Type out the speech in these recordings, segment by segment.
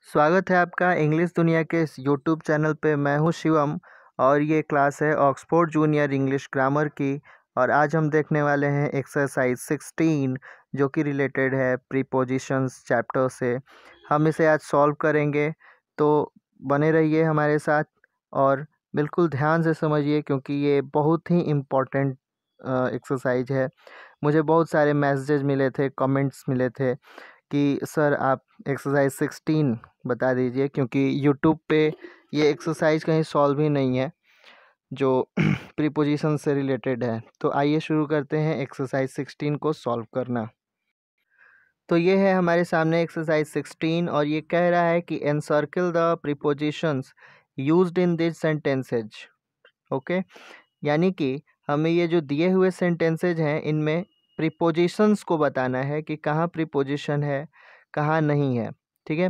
स्वागत है आपका इंग्लिश दुनिया के इस यूट्यूब चैनल पे। मैं हूं शिवम और ये क्लास है ऑक्सफोर्ड जूनियर इंग्लिश ग्रामर की। और आज हम देखने वाले हैं एक्सरसाइज 16 जो कि रिलेटेड है प्रीपोजिशंस चैप्टर से। हम इसे आज सॉल्व करेंगे, तो बने रहिए हमारे साथ और बिल्कुल ध्यान से समझिए क्योंकि ये बहुत ही इम्पोर्टेंट एक्सरसाइज है। मुझे बहुत सारे मैसेजेस मिले थे, कमेंट्स मिले थे कि सर आप एक्सरसाइज 16 बता दीजिए, क्योंकि यूट्यूब पे ये एक्सरसाइज कहीं सॉल्व ही नहीं है जो प्रीपोजिशन से रिलेटेड है। तो आइए शुरू करते हैं एक्सरसाइज 16 को सॉल्व करना। तो ये है हमारे सामने एक्सरसाइज 16 और ये कह रहा है कि encircle the prepositions used in this sentences. Okay, यानी कि हमें ये जो दिए हुए सेंटेंसेज हैं इनमें प्रीपोजिशंस को बताना है कि कहाँ प्रीपोजिशन है, कहाँ नहीं है। ठीक है,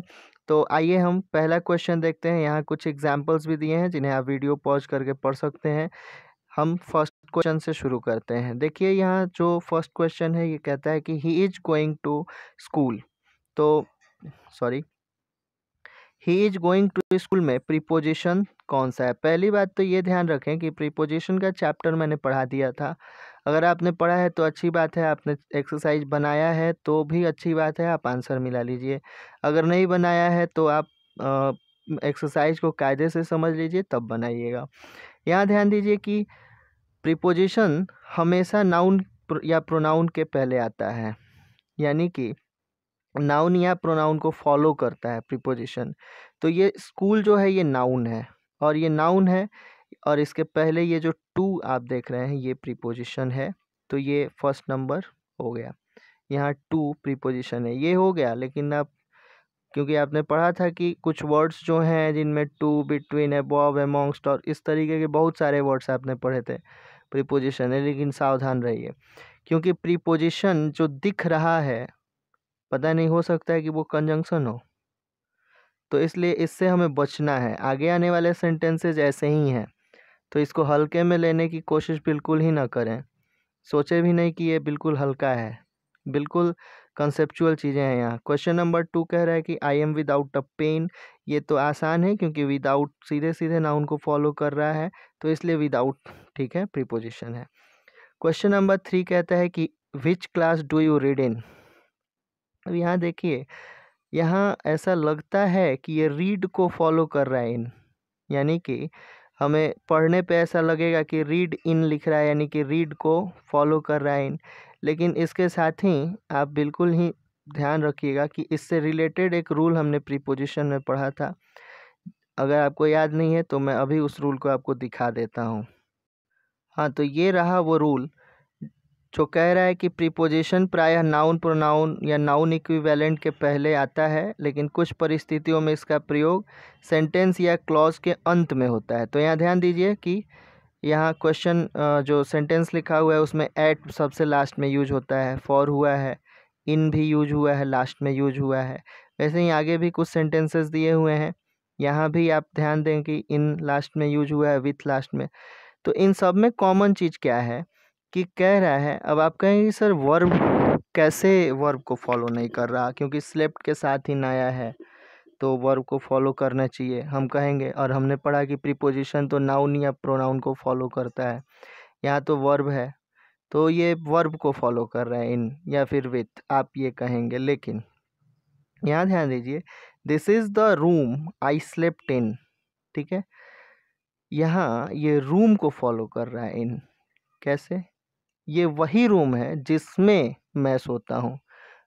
तो आइए हम पहला क्वेश्चन देखते हैं। यहाँ कुछ एग्जाम्पल्स भी दिए हैं जिन्हें आप वीडियो पॉज करके पढ़ सकते हैं। हम फर्स्ट क्वेश्चन से शुरू करते हैं। देखिए यहाँ जो फर्स्ट क्वेश्चन है ये कहता है कि he is going to school. तो sorry, he is going to school में प्रीपोजिशन कौन सा है? पहली बात तो ये ध्यान रखें कि प्रीपोजिशन का चैप्टर मैंने पढ़ा दिया था। अगर आपने पढ़ा है तो अच्छी बात है, आपने एक्सरसाइज बनाया है तो भी अच्छी बात है, आप आंसर मिला लीजिए। अगर नहीं बनाया है तो आप एक्सरसाइज को कायदे से समझ लीजिए तब बनाइएगा। यहाँ ध्यान दीजिए कि प्रीपोजिशन हमेशा नाउन या प्रोनाउन के पहले आता है, यानी कि नाउन या प्रोनाउन को फॉलो करता है प्रीपोजिशन। तो ये स्कूल जो है ये नाउन है और ये नाउन है और इसके पहले ये जो टू आप देख रहे हैं ये प्रीपोजिशन है। तो ये फर्स्ट नंबर हो गया, यहाँ टू प्रीपोजिशन है, ये हो गया। लेकिन आप क्योंकि आपने पढ़ा था कि कुछ वर्ड्स जो हैं जिनमें टू, बिटवीन, अबव, अमॉन्गस्ट और इस तरीके के बहुत सारे वर्ड्स आपने पढ़े थे प्रीपोजिशन है। लेकिन सावधान रहिए क्योंकि प्रीपोजिशन जो दिख रहा है पता नहीं, हो सकता है कि वो कंजंक्शन हो, तो इसलिए इससे हमें बचना है। आगे आने वाले सेंटेंसेज ऐसे ही हैं, तो इसको हल्के में लेने की कोशिश बिल्कुल ही ना करें। सोचे भी नहीं कि ये बिल्कुल हल्का है, बिल्कुल कंसेप्चुअल चीज़ें हैं यहाँ। क्वेश्चन नंबर 2 कह रहा है कि I am without a pain. ये तो आसान है क्योंकि विदाउट सीधे सीधे नाउन को फॉलो कर रहा है, तो इसलिए विदाउट ठीक है, प्रीपोजिशन है। क्वेश्चन नंबर 3 कहता है कि which class do you read in. अब यहाँ देखिए, यहाँ ऐसा लगता है कि ये रीड को फॉलो कर रहा है इन, यानी कि हमें पढ़ने पे ऐसा लगेगा कि रीड इन लिख रहा है, यानी कि रीड को फॉलो कर रहा है इन। लेकिन इसके साथ ही आप बिल्कुल ही ध्यान रखिएगा कि इससे रिलेटेड एक रूल हमने प्रीपोजिशन में पढ़ा था। अगर आपको याद नहीं है तो मैं अभी उस रूल को आपको दिखा देता हूँ। हाँ, तो ये रहा वो रूल जो कह रहा है कि प्रीपोजिशन प्रायः नाउन, प्रोनाउन या नाउन इक्विवेलेंट के पहले आता है, लेकिन कुछ परिस्थितियों में इसका प्रयोग सेंटेंस या क्लॉज के अंत में होता है। तो यहाँ ध्यान दीजिए कि यहाँ क्वेश्चन जो सेंटेंस लिखा हुआ है उसमें एट सबसे लास्ट में यूज होता है, फॉर हुआ है, इन भी यूज हुआ है, लास्ट में यूज हुआ है। वैसे ही आगे भी कुछ सेंटेंसेस दिए हुए हैं, यहाँ भी आप ध्यान दें कि इन लास्ट में यूज हुआ है, विथ लास्ट में। तो इन सब में कॉमन चीज़ क्या है कि कह रहा है, अब आप कहेंगे सर वर्ब कैसे वर्ब को फॉलो नहीं कर रहा, क्योंकि स्लेप्ट के साथ ही नया है तो वर्ब को फॉलो करना चाहिए हम कहेंगे। और हमने पढ़ा कि प्रीपोजिशन तो नाउन या प्रोनाउन को फॉलो करता है, यहाँ तो वर्ब है तो ये वर्ब को फॉलो कर रहा है इन या फिर विथ आप ये कहेंगे। लेकिन यहाँ ध्यान दीजिए, this is the room I slept इन। ठीक है, यहाँ ये रूम को फॉलो कर रहा है इन। कैसे? ये वही रूम है जिसमें मैं सोता हूँ,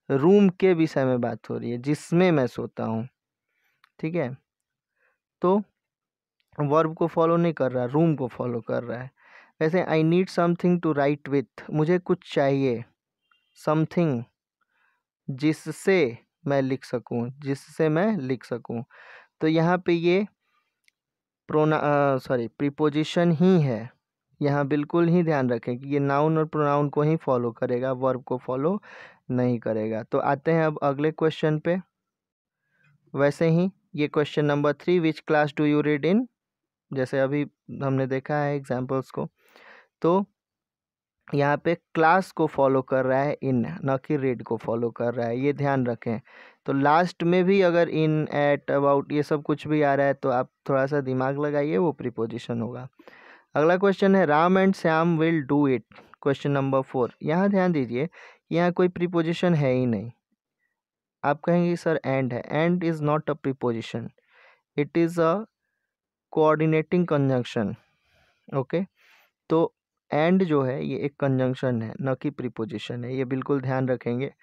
रूम के विषय में बात हो रही है, जिसमें मैं सोता हूँ। ठीक है, तो वर्ब को फॉलो नहीं कर रहा, रूम को फॉलो कर रहा है। वैसे I need something to write with, मुझे कुछ चाहिए, समथिंग जिससे मैं लिख सकूँ, जिससे मैं लिख सकूँ। तो यहाँ पे ये प्रीपोजिशन ही है। यहाँ बिल्कुल ही ध्यान रखें कि ये नाउन और प्रोनाउन को ही फॉलो करेगा, वर्ब को फॉलो नहीं करेगा। तो आते हैं अब अगले क्वेश्चन पे। वैसे ही ये question number 3, which class do you read in, जैसे अभी हमने देखा है एग्जाम्पल्स को, तो यहाँ पे क्लास को फॉलो कर रहा है इन, न कि रीड को फॉलो कर रहा है, ये ध्यान रखें। तो लास्ट में भी अगर इन, एट, अबाउट ये सब कुछ भी आ रहा है तो आप थोड़ा सा दिमाग लगाइए, वो प्रीपोजिशन होगा। अगला क्वेश्चन है Ram and Shyam will do it. Question number 4, यहाँ ध्यान दीजिए, यहाँ कोई प्रीपोजिशन है ही नहीं। आप कहेंगे सर एंड है, and is not a preposition, it is a coordinating conjunction. Okay, तो एंड जो है ये एक कंजंक्शन है, न कि प्रीपोजिशन है, ये बिल्कुल ध्यान रखेंगे।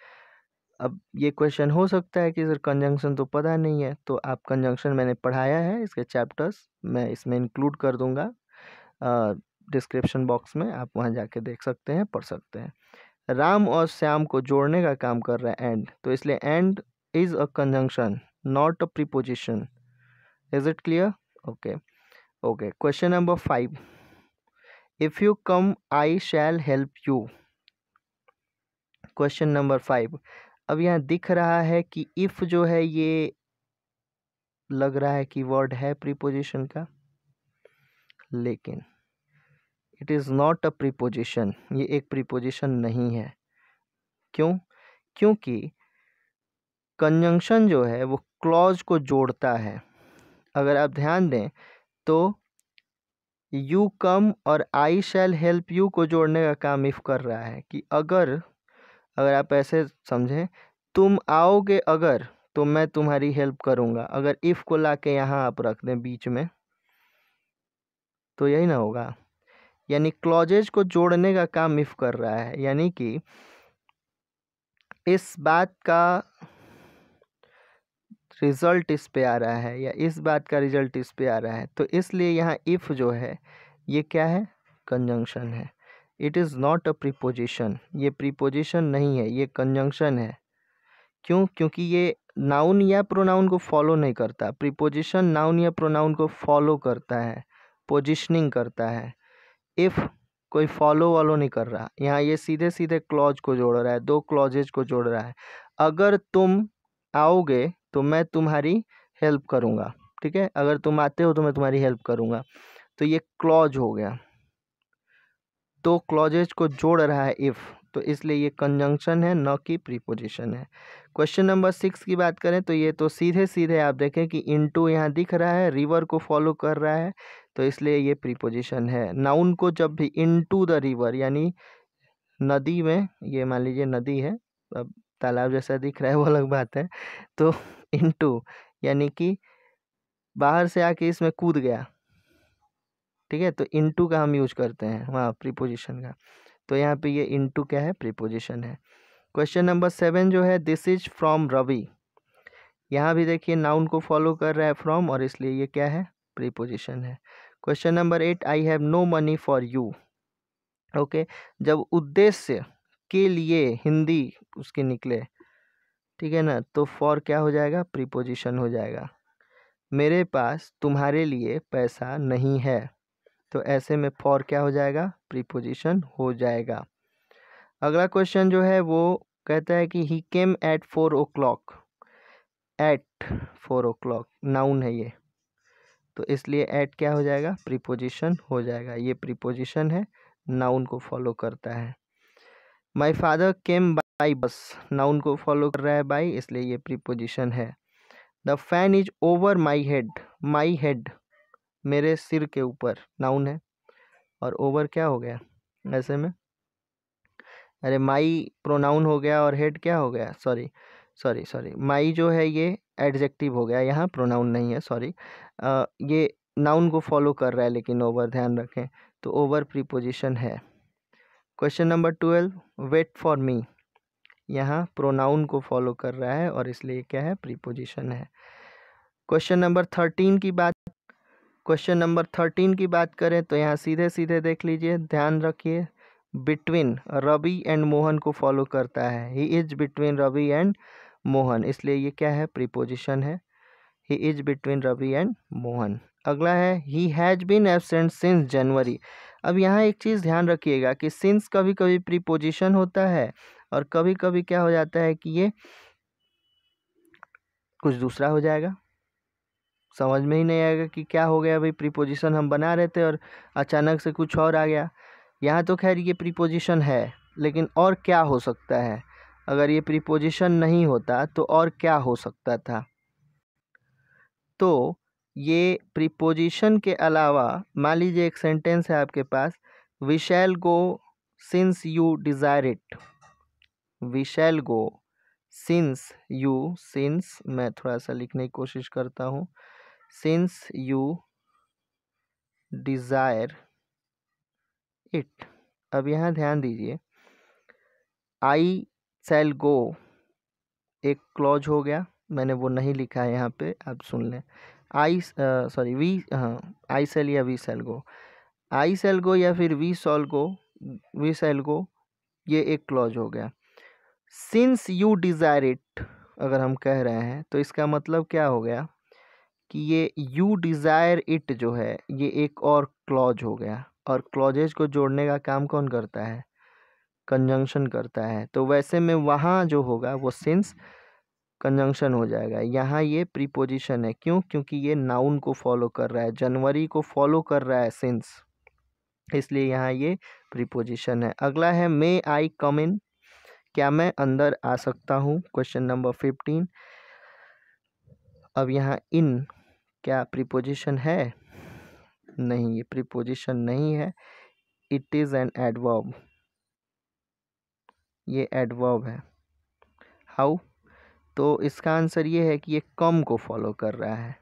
अब ये क्वेश्चन हो सकता है कि सर कंजंक्शन तो पता नहीं है, तो आप कंजंक्शन मैंने पढ़ाया है, इसके चैप्टर्स मैं इसमें इंक्लूड कर दूंगा डिस्क्रिप्शन बॉक्स में, आप वहाँ जाके देख सकते हैं, पढ़ सकते हैं। राम और श्याम को जोड़ने का काम कर रहा है एंड, तो इसलिए and is a conjunction not a preposition. Is it clear? Okay okay. Question number 5, if you come I shell help you. Question number 5, अब यहाँ दिख रहा है कि इफ जो है ये लग रहा है कि वर्ड है प्रीपोजिशन का, लेकिन it is not a preposition, ये एक प्रीपोजिशन नहीं है। क्यों? क्योंकि कंजंक्शन जो है वो क्लॉज को जोड़ता है। अगर आप ध्यान दें तो यू कम और आई शैल हेल्प यू को जोड़ने का काम इफ कर रहा है कि अगर आप ऐसे समझें, तुम आओगे अगर तो मैं तुम्हारी हेल्प करूंगा। अगर इफ को लाके यहाँ आप रख दें बीच में तो यही ना होगा, यानी क्लॉजेज को जोड़ने का काम इफ कर रहा है, यानी कि इस बात का रिजल्ट इस पे आ रहा है या इस बात का रिजल्ट इस पे आ रहा है, तो इसलिए यहाँ इफ जो है ये क्या है? कंजंक्शन है। It is not a preposition, ये प्रीपोजिशन नहीं है, ये कंजंक्शन है। क्यों? क्योंकि ये नाउन या प्रोनाउन को फॉलो नहीं करता। प्रीपोजिशन नाउन या प्रोनाउन को फॉलो करता है, पोजिशनिंग करता है। इफ कोई फॉलो वॉलो नहीं कर रहा, यहाँ ये सीधे सीधे क्लॉज को जोड़ रहा है, दो क्लॉजेज को जोड़ रहा है। अगर तुम आओगे तो मैं तुम्हारी हेल्प करूँगा, ठीक है? अगर तुम आते हो तो मैं तुम्हारी हेल्प करूँगा, तो ये क्लॉज हो गया, तो क्लॉजेज को जोड़ रहा है इफ, तो इसलिए ये कंजंक्शन है, न कि प्रीपोजिशन है। क्वेश्चन नंबर 6 की बात करें तो ये तो सीधे सीधे आप देखें कि इनटू यहाँ दिख रहा है, रिवर को फॉलो कर रहा है, तो इसलिए ये प्रीपोजिशन है। नाउन को जब भी इनटू द रिवर, यानी नदी में, ये मान लीजिए नदी है, अब तालाब जैसा दिख रहा है वो अलग बात है, तो इनटू यानी कि बाहर से आके इसमें कूद गया, ठीक है? तो इनटू का हम यूज करते हैं वहाँ प्रीपोजिशन का, तो यहाँ पे ये इनटू क्या है? प्रीपोजिशन है। क्वेश्चन नंबर 7 जो है दिस इज फ्रॉम रवि, यहाँ भी देखिए नाउन को फॉलो कर रहा है फ्रॉम, और इसलिए ये क्या है? प्रीपोजिशन है। Question number 8, I have no money for you. Okay, जब उद्देश्य के लिए हिंदी उसके निकले, ठीक है ना, तो फॉर क्या हो जाएगा? प्रीपोजिशन हो जाएगा। मेरे पास तुम्हारे लिए पैसा नहीं है, तो ऐसे में फॉर क्या हो जाएगा? प्रीपोजिशन हो जाएगा। अगला क्वेश्चन जो है वो कहता है कि he came at 4 o'clock। At 4 o'clock noun है ये, तो इसलिए एट क्या हो जाएगा? प्रीपोजिशन हो जाएगा। ये प्रीपोजिशन है, नाउन को फॉलो करता है। माय फादर केम बाय बस, नाउन को फॉलो कर रहा है बाय, इसलिए ये प्रीपोजिशन है। The fan is over my head, my head मेरे सिर के ऊपर, नाउन है, और ओवर क्या हो गया ऐसे में? अरे माई प्रोनाउन हो गया और हेड क्या हो गया? सॉरी सॉरी सॉरी, माई जो है ये एडजेक्टिव हो गया, यहाँ प्रोनाउन नहीं है, सॉरी। ये नाउन को फॉलो कर रहा है लेकिन ओवर, ध्यान रखें, तो ओवर प्रीपोजिशन है। Question number 12, wait for me, यहाँ प्रोनाउन को फॉलो कर रहा है और इसलिए क्या है? प्रीपोजिशन है। क्वेश्चन नंबर 13 की बात करें तो यहाँ सीधे सीधे देख लीजिए, ध्यान रखिए, बिटवीन रवि एंड मोहन को फॉलो करता है। He is between Ravi and Mohan, इसलिए ये क्या है? प्रीपोजिशन है। He is between Ravi and Mohan. अगला है he has been absent since January. अब यहाँ एक चीज़ ध्यान रखिएगा कि सिंस कभी कभी प्रीपोजिशन होता है और कभी कभी क्या हो जाता है कि ये कुछ दूसरा हो जाएगा, समझ में ही नहीं आएगा कि क्या हो गया भाई, प्रीपोजिशन हम बना रहे थे और अचानक से कुछ और आ गया। यहाँ तो खैर ये प्रीपोजिशन है, लेकिन और क्या हो सकता है? अगर ये प्रीपोजिशन नहीं होता तो और क्या हो सकता था। तो ये प्रीपोजिशन के अलावा मान लीजिए एक सेंटेंस है आपके पास, we shall go since you desire it. We shall go since you, since मैं थोड़ा सा लिखने की कोशिश करता हूँ, सिंस यू डिज़ायर इट। अब यहाँ ध्यान दीजिए, आई शैल गो एक क्लॉज हो गया, मैंने वो नहीं लिखा है यहाँ पे, आप सुन लें। वी, हाँ, आई शैल या वी शैल गो, आई शैल गो या फिर वी शैल गो, ये एक क्लॉज हो गया। सिंस यू डिज़ायर इट अगर हम कह रहे हैं तो इसका मतलब क्या हो गया कि ये यू डिज़ायर इट जो है ये एक और क्लॉज हो गया, और क्लॉजेज को जोड़ने का काम कौन करता है, कंजंक्शन करता है। तो वैसे में वहाँ जो होगा वो सिंस कंजंक्शन हो जाएगा। यहाँ ये प्रीपोजिशन है, क्यों, क्योंकि ये नाउन को फॉलो कर रहा है, जनवरी को फॉलो कर रहा है सिंस, इसलिए यहाँ ये प्रीपोजिशन है। अगला है मे आई कम इन, क्या मैं अंदर आ सकता हूँ, क्वेश्चन नंबर 15। अब यहाँ इन क्या प्रीपोजिशन है, नहीं, ये प्रीपोजिशन नहीं है, इट इज़ एन एडवर्ब, ये एडवर्ब है। हाउ, तो इसका आंसर ये है कि ये कम को फॉलो कर रहा है।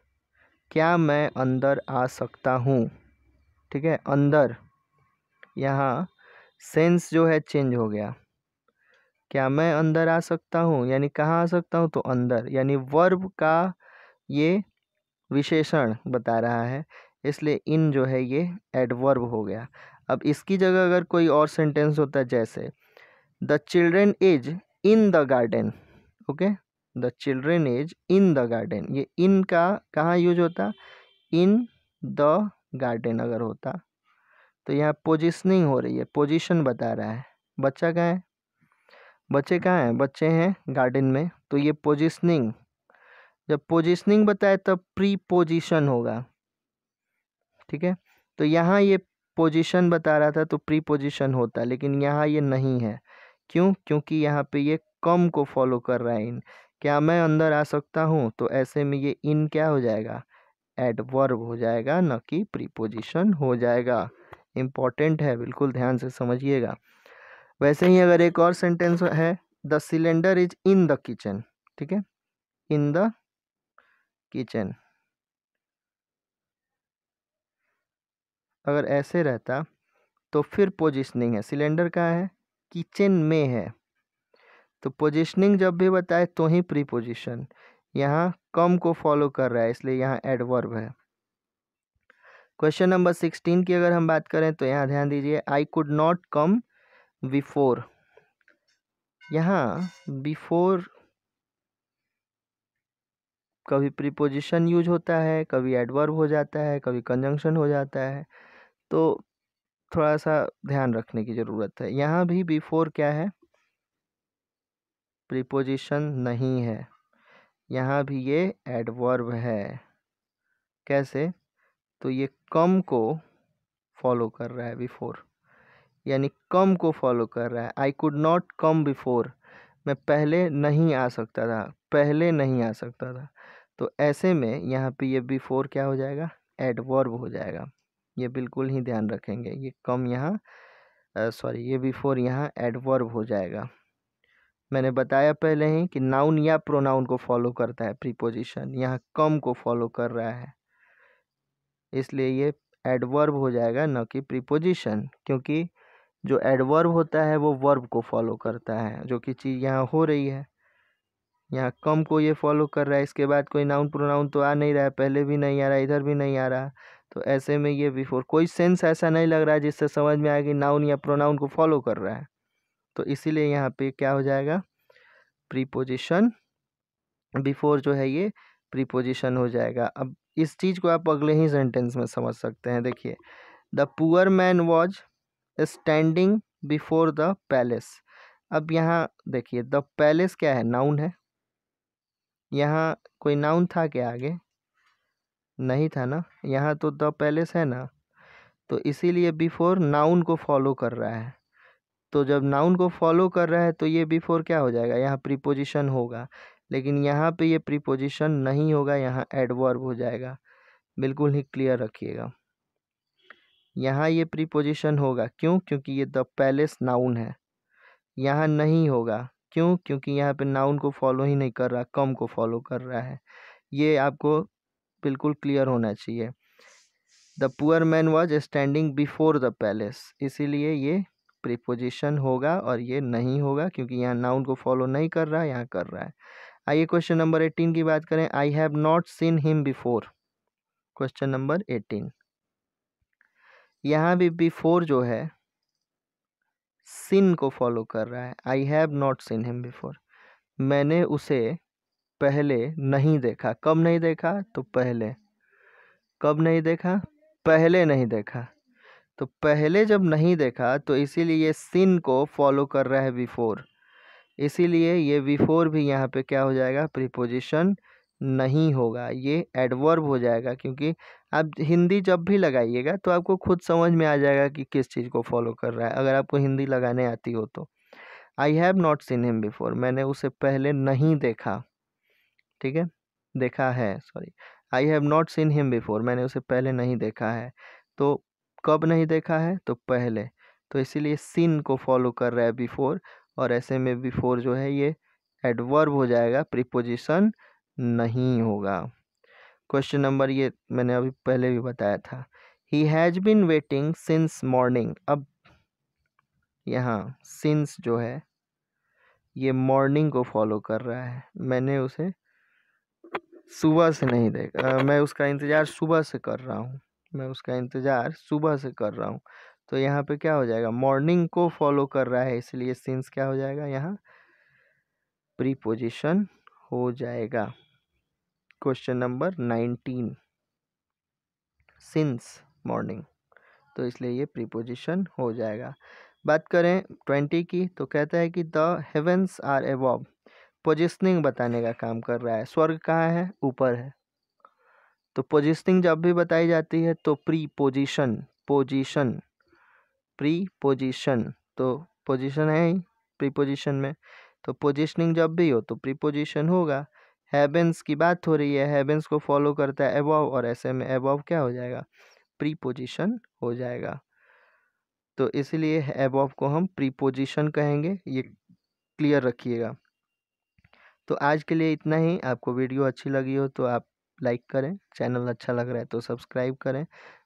क्या मैं अंदर आ सकता हूँ, ठीक है, अंदर, यहाँ सेंस जो है चेंज हो गया। क्या मैं अंदर आ सकता हूँ यानी कहाँ आ सकता हूँ, तो अंदर, यानी वर्ब का ये विशेषण बता रहा है, इसलिए इन जो है ये एडवर्ब हो गया। अब इसकी जगह अगर कोई और सेंटेंस होता है, जैसे the children is in the garden, okay, the children is in the garden, ये इन का कहाँ यूज होता, इन द गार्डन अगर होता तो यहाँ पोजिशनिंग हो रही है, पोजीशन बता रहा है। बच्चा कहाँ है, बच्चे कहाँ हैं, बच्चे हैं गार्डन में, तो ये पोजिशनिंग, जब पोजिशनिंग बताए तब प्रीपोजिशन होगा, ठीक है। तो यहाँ ये पोजीशन बता रहा था तो प्रीपोजिशन होता, लेकिन यहाँ ये नहीं है, क्यों, क्योंकि यहाँ पे ये कम को फॉलो कर रहा है। इन, क्या मैं अंदर आ सकता हूँ, तो ऐसे में ये इन क्या हो जाएगा, एडवर्ब हो जाएगा, न कि प्रीपोजिशन हो जाएगा। इम्पॉर्टेंट है, बिल्कुल ध्यान से समझिएगा। वैसे ही अगर एक और सेंटेंस है, the cylinder is in the kitchen, ठीक है, इन द किचन, अगर ऐसे रहता तो फिर पोजिशनिंग है, सिलेंडर कहाँ है, किचन में है, तो पोजिशनिंग जब भी बताए तो ही प्रीपोजिशन, यहाँ कम को फॉलो कर रहा है, इसलिए यहाँ एडवर्ब है। क्वेश्चन नंबर 16 की अगर हम बात करें तो यहाँ ध्यान दीजिए, I could not come before, यहाँ बिफोर कभी प्रीपोजिशन यूज होता है, कभी एडवर्ब हो जाता है, कभी कंजंक्शन हो जाता है, तो थोड़ा सा ध्यान रखने की ज़रूरत है। यहाँ भी बिफोर क्या है, प्रीपोजिशन नहीं है, यहाँ भी ये एडवर्ब है। कैसे, तो ये कम को फॉलो कर रहा है बिफोर, यानी कम को फॉलो कर रहा है। I could not come before, मैं पहले नहीं आ सकता था, पहले नहीं आ सकता था, तो ऐसे में यहाँ पे ये बिफोर क्या हो जाएगा, एडवर्ब हो जाएगा। ये बिल्कुल ही ध्यान रखेंगे, ये कम यहाँ ये बिफोर यहाँ एडवर्ब हो जाएगा। मैंने बताया पहले ही कि नाउन या प्रोनाउन को फॉलो करता है प्रीपोजिशन, यहाँ कम को फॉलो कर रहा है, इसलिए ये एडवर्ब हो जाएगा, न कि प्रीपोजिशन, क्योंकि जो एडवर्ब होता है वो वर्ब को फॉलो करता है, जो कि चीज़ यहाँ हो रही है, यहाँ कम को ये फॉलो कर रहा है, इसके बाद कोई नाउन प्रोनाउन तो आ नहीं रहा है, पहले भी नहीं आ रहा, इधर भी नहीं आ रहा, तो ऐसे में ये बिफोर, कोई सेंस ऐसा नहीं लग रहा है जिससे समझ में आए कि नाउन या प्रोनाउन को फॉलो कर रहा है, तो इसीलिए यहाँ पे क्या हो जाएगा, प्रीपोजिशन, बिफोर जो है ये प्रीपोजिशन हो जाएगा। अब इस चीज़ को आप अगले ही सेंटेंस में समझ सकते हैं। देखिए, the poor man was standing before the palace. अब यहाँ देखिए, द पैलेस क्या है, नाउन है, यहाँ कोई नाउन था क्या आगे, नहीं था ना, यहाँ तो द पैलेस है ना, तो इसीलिए बिफोर नाउन को फॉलो कर रहा है, तो जब नाउन को फॉलो कर रहा है तो ये बिफोर क्या हो जाएगा, यहाँ प्रीपोजिशन होगा, लेकिन यहाँ पे ये प्रीपोजिशन नहीं होगा, यहाँ एडवर्ब हो जाएगा। बिल्कुल ही क्लियर रखिएगा, यहाँ ये प्रीपोजिशन होगा। क्यों? क्योंकि ये द पैलेस नाउन है। यहाँ नहीं होगा, क्यों? क्योंकि यहाँ पे नाउन को फॉलो ही नहीं कर रहा, कम को फॉलो कर रहा है। ये आपको बिल्कुल क्लियर होना चाहिए। The poor man was standing before the palace, इसीलिए ये प्रीपोजिशन होगा और ये नहीं होगा क्योंकि यहाँ नाउन को फॉलो नहीं कर रहा है, यहाँ कर रहा है। आइए क्वेश्चन नंबर 18 की बात करें। I have not seen him before. Question number 18, यहाँ भी बिफोर जो है सिन को फॉलो कर रहा है। I have not seen him before, मैंने उसे पहले नहीं देखा। कब नहीं देखा? तो पहले। कब नहीं देखा? पहले नहीं देखा। तो पहले जब नहीं देखा तो इसीलिए ये सिन को फॉलो कर रहा है बिफोर, इसीलिए ये बिफोर भी यहाँ पे क्या हो जाएगा, प्रीपोजिशन नहीं होगा, ये एडवर्ब हो जाएगा। क्योंकि आप हिंदी जब भी लगाइएगा तो आपको खुद समझ में आ जाएगा कि किस चीज़ को फॉलो कर रहा है, अगर आपको हिंदी लगाने आती हो तो। I have not seen him before, मैंने उसे पहले नहीं देखा। ठीक है, देखा है, sorry. I have not seen him before, मैंने उसे पहले नहीं देखा है। तो कब नहीं देखा है? तो पहले। तो इसीलिए सीन को फॉलो कर रहा है बिफोर, और ऐसे में बिफोर जो है ये एडवर्ब हो जाएगा, प्रीपोजिशन नहीं होगा। क्वेश्चन नंबर, ये मैंने अभी पहले भी बताया था। He has been waiting since morning. अब यहाँ सिंस जो है ये मॉर्निंग को फॉलो कर रहा है। मैंने उसे सुबह से नहीं देखा, मैं उसका इंतज़ार सुबह से कर रहा हूँ, मैं उसका इंतज़ार सुबह से कर रहा हूँ। तो यहाँ पे क्या हो जाएगा, मॉर्निंग को फॉलो कर रहा है, इसलिए सिंस क्या हो जाएगा, यहाँ प्रीपोजिशन हो जाएगा। क्वेश्चन नंबर 19, सिंस मॉर्निंग, तो इसलिए ये प्रीपोजिशन हो जाएगा। बात करें 20 की, तो कहता है कि the heavens are above, positioning बताने का काम कर रहा है। स्वर्ग कहाँ है? ऊपर है। तो पोजिशनिंग जब भी बताई जाती है तो प्रीपोजिशन, पोजीशन, प्रीपोजिशन, तो पोजीशन है ही प्रीपोजिशन में, तो पोजिशनिंग जब भी हो तो प्रीपोजिशन होगा। हेवेंस की बात हो रही है, हेवेंस को फॉलो करता है अबव, और ऐसे में अबव क्या हो जाएगा, प्रीपोजिशन हो जाएगा। तो इसलिए अबव को हम प्रीपोजिशन कहेंगे, ये क्लियर रखिएगा। तो आज के लिए इतना ही। आपको वीडियो अच्छी लगी हो तो आप लाइक करें, चैनल अच्छा लग रहा है तो सब्सक्राइब करें।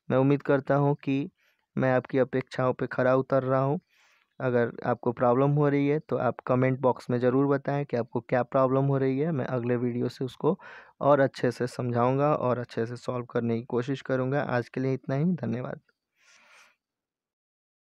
मैं उम्मीद करता हूँ कि मैं आपकी अपेक्षाओं पे खरा उतर रहा हूँ। अगर आपको प्रॉब्लम हो रही है तो आप कमेंट बॉक्स में ज़रूर बताएं कि आपको क्या प्रॉब्लम हो रही है। मैं अगले वीडियो से उसको और अच्छे से समझाऊंगा और अच्छे से सॉल्व करने की कोशिश करूंगा। आज के लिए इतना ही, धन्यवाद।